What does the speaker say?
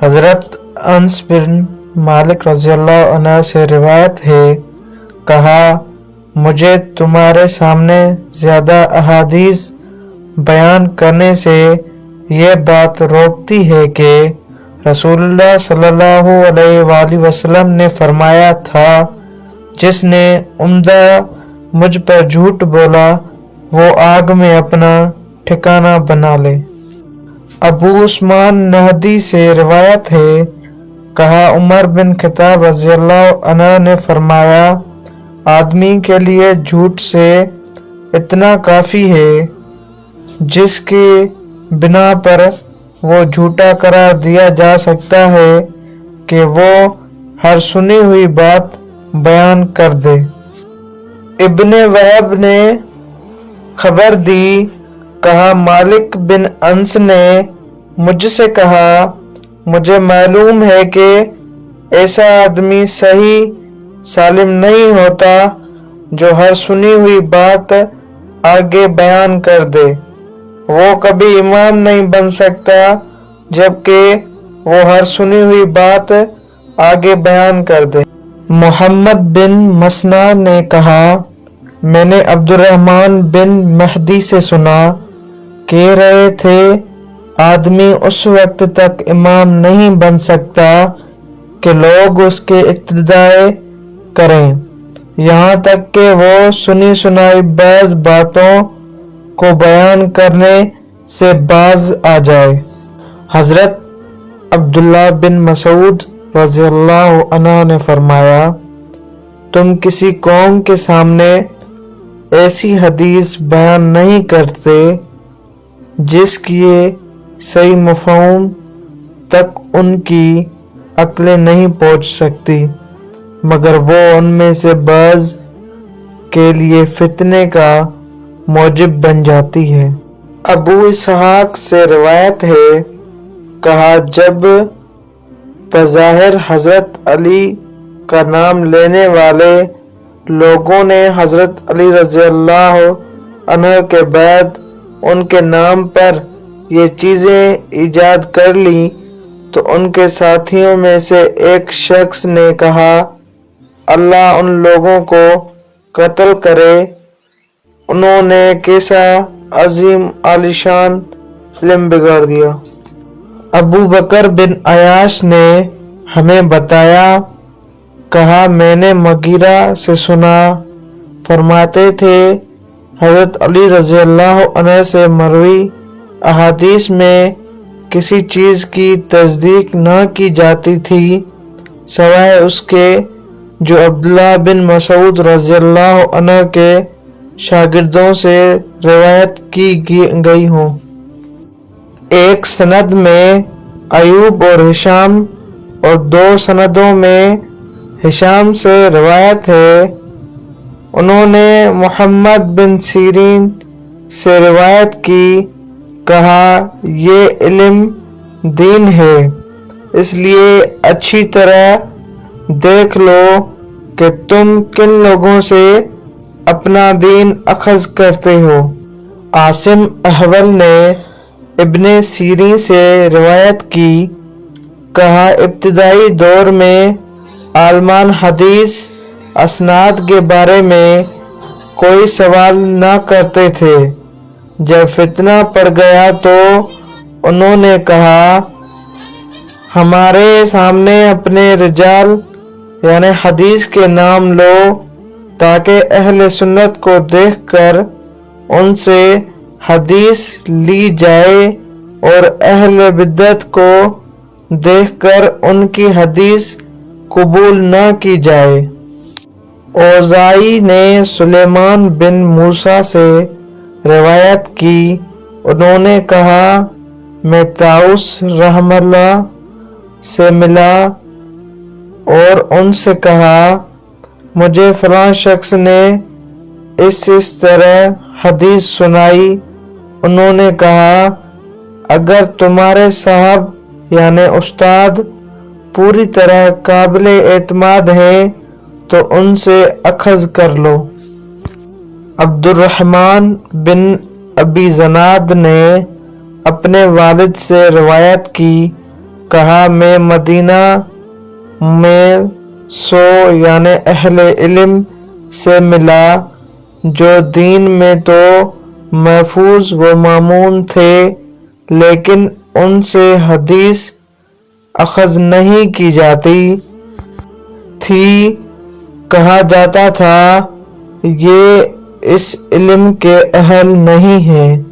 حضرت انس بن مالک رضی اللہ عنہ سے روایت ہے، کہا مجھے تمہارے سامنے زیادہ احادیث بیان کرنے سے یہ بات روکتی ہے کہ رسول اللہ صلی اللہ علیہ وآلہ وسلم نے فرمایا تھا، جس نے عمدہ مجھ پر جھوٹ بولا وہ آگ میں اپنا ٹھکانہ بنا لے۔ ابو عثمان نہدی سے روایت ہے، کہا عمر بن خطاب رضی اللہ عنہ نے فرمایا، آدمی کے لیے جھوٹ سے اتنا کافی ہے جس کی بنا پر وہ جھوٹا قرار دیا جا سکتا ہے کہ وہ ہر سنی ہوئی بات بیان کر دے۔ ابن وہب نے خبر دی، کہا مالک بن انس نے مجھ سے کہا، مجھے معلوم ہے کہ ایسا آدمی صحیح سالم نہیں ہوتا جو ہر سنی ہوئی بات آگے بیان کر دے۔ وہ کبھی امام نہیں بن سکتا جبکہ وہ ہر سنی ہوئی بات آگے بیان کر دے۔ محمد بن مسنا نے کہا، میں نے عبد الرحمن بن مہدی سے سنا، کہہ رہے تھے آدمی اس وقت تک امام نہیں بن سکتا کہ لوگ اس کے اقتداء کریں، یہاں تک کہ وہ سنی سنائی بعض باتوں کو بیان کرنے سے باز آ جائے۔ حضرت عبداللہ بن مسعود رضی اللہ عنہ نے فرمایا، تم کسی قوم کے سامنے ایسی حدیث بیان نہیں کرتے جس کی صحیح مفہوم تک ان کی عقلیں نہیں پہنچ سکتی، مگر وہ ان میں سے بعض کے لیے فتنے کا موجب بن جاتی ہے۔ ابو اسحاق سے روایت ہے، کہا جب بظاہر حضرت علی کا نام لینے والے لوگوں نے حضرت علی رضی اللہ عنہ کے بعد ان کے نام پر یہ چیزیں ایجاد کر لی تو ان کے ساتھیوں میں سے ایک شخص نے کہا، اللہ ان لوگوں کو قتل کرے، انہوں نے کیسا عظیم عالیشان علم بگاڑ دیا۔ ابو بکر بن عیاش نے ہمیں بتایا، کہا میں نے مغیرہ سے سنا، فرماتے تھے حضرت علی رضی اللہ عنہ سے مروی احادیث میں کسی چیز کی تصدیق نہ کی جاتی تھی سوائے اس کے جو عبداللہ بن مسعود رضی اللہ عنہ کے شاگردوں سے روایت کی گئی ہوں۔ ایک سند میں ایوب اور ہشام اور دو سندوں میں ہشام سے روایت ہے، انہوں نے محمد بن سیرین سے روایت کی، کہا یہ علم دین ہے، اس لیے اچھی طرح دیکھ لو کہ تم کن لوگوں سے اپنا دین اخذ کرتے ہو۔ عاصم احول نے ابن سیرین سے روایت کی، کہا ابتدائی دور میں عالمان حدیث اسناد کے بارے میں کوئی سوال نہ کرتے تھے، جب فتنہ پڑ گیا تو انہوں نے کہا، ہمارے سامنے اپنے رجال یعنی حدیث کے نام لو تاکہ اہل سنت کو دیکھ کر ان سے حدیث لی جائے اور اہل بدعت کو دیکھ کر ان کی حدیث قبول نہ کی جائے۔ اوزاعی نے سلیمان بن موسیٰ سے روایت کی، انہوں نے کہا میں طاؤس رحمہ اللہ سے ملا اور ان سے کہا مجھے فلاں شخص نے اس طرح حدیث سنائی، انہوں نے کہا اگر تمہارے صاحب یعنی استاد پوری طرح قابل اعتماد ہیں تو ان سے اخذ کر لو۔ عبد الرحمن بن ابی زناد نے اپنے والد سے روایت کی، کہا میں مدینہ میں 100 یعنی اہل علم سے ملا جو دین میں تو محفوظ و مامون تھے لیکن ان سے حدیث اخذ نہیں کی جاتی تھی۔ کہا جاتا تھا یہ اس علم کے اہل نہیں ہیں۔